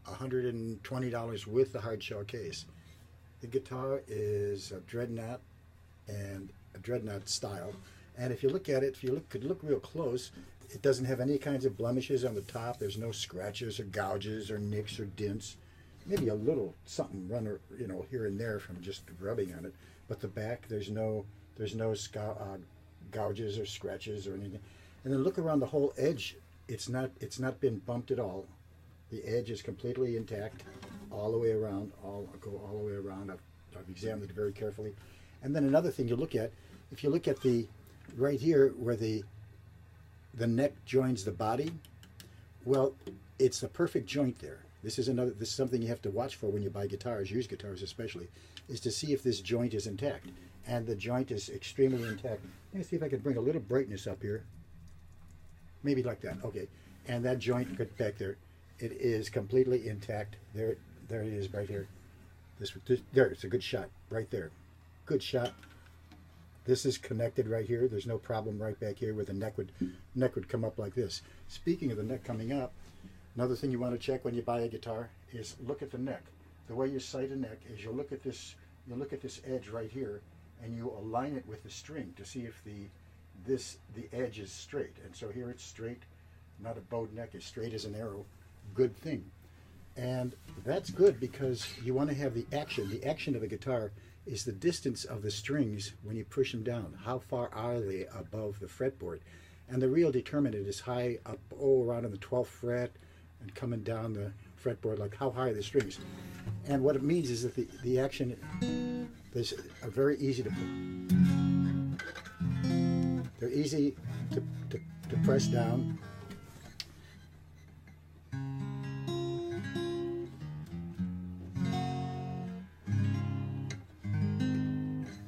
$120 with the hard shell case. The guitar is a dreadnaught and a dreadnaught style. And if you look at it, if you could look real close, it doesn't have any kinds of blemishes on the top. There's no scratches or gouges or nicks or dents. Maybe a little something run, you know, here and there from just rubbing on it. But the back, there's no gouges or scratches or anything. And then look around the whole edge. It's not been bumped at all. The edge is completely intact all the way around. Go all the way around. I've examined it very carefully. And then another thing you look at, if you look at the right here where the neck joins the body, well, it's a perfect joint there. This is something you have to watch for when you buy guitars, used guitars especially, is to see if this joint is intact. And the joint is extremely intact. Let me see if I can bring a little brightness up here. Maybe like that. Okay. And that joint back there, it is completely intact. There it is right here. There, it's a good shot right there. Good shot. This is connected right here. There's no problem right back here where the neck would come up like this. Speaking of the neck coming up, another thing you want to check when you buy a guitar is look at the neck. The way you sight a neck is you look at this edge right here, and you align it with the string to see if the edge is straight. And so here it's straight, not a bowed neck, as straight as an arrow. Good thing. And that's good because you want to have the action. The action of a guitar is the distance of the strings when you push them down. How far are they above the fretboard? And the real determinant is high up, around on the 12th fret and coming down the fretboard, like how high are the strings. And what it means is that the action is very easy to put. They're easy to press down.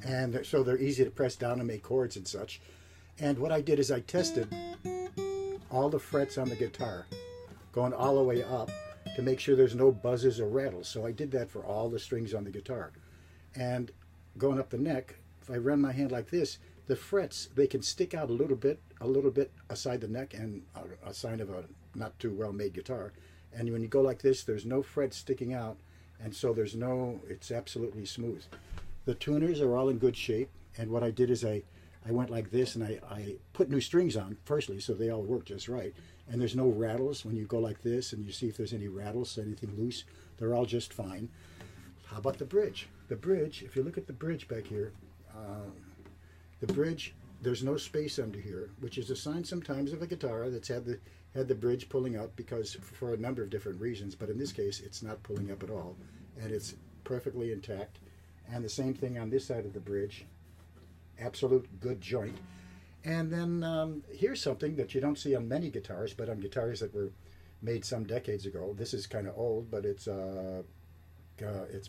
And so they're easy to press down and make chords and such. And what I did is I tested all the frets on the guitar, going all the way up to make sure there's no buzzes or rattles. So I did that for all the strings on the guitar. And going up the neck, if I run my hand like this, the frets, they can stick out a little bit aside the neck, and a sign of a not too well made guitar. And when you go like this, there's no frets sticking out, and so it's absolutely smooth. The tuners are all in good shape, and what I did is I went like this, and I put new strings on, firstly, so they all work just right. And there's no rattles when you go like this, and you see if there's any rattles, anything loose. They're all just fine. How about the bridge? The bridge, if you look at the bridge back here, the bridge, there's no space under here, which is a sign sometimes of a guitar that's had the bridge pulling up because for a number of different reasons, but in this case, it's not pulling up at all, and it's perfectly intact. And the same thing on this side of the bridge. Absolute good joint. And then here's something that you don't see on many guitars, but on guitars that were made some decades ago. This is kind of old, but it's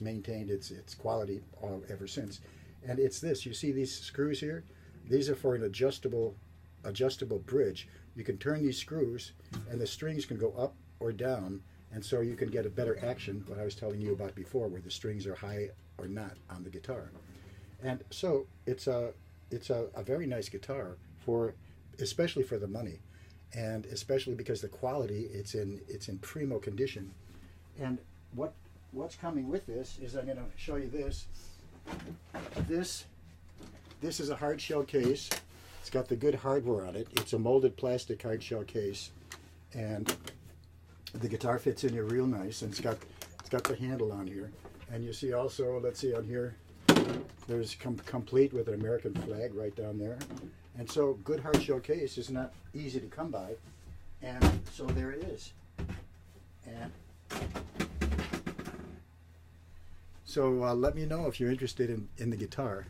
maintained its quality ever since. And it's this. You see these screws here? These are for an adjustable bridge. You can turn these screws, and the strings can go up or down, and so you can get a better action, what I was telling you about before, where the strings are high or not on the guitar. And so it's a very nice guitar, especially for the money, and especially because the quality, it's in primo condition. And what's coming with this is, I'm going to show you this. This is a hard shell case. It's got the good hardware on it. It's a molded plastic hard shell case, and the guitar fits in here real nice, and it's got the handle on here. And you see also, let's see on here, there's complete with an American flag right down there. And so good hard shell case is not easy to come by. And so there it is. And so let me know if you're interested in the guitar.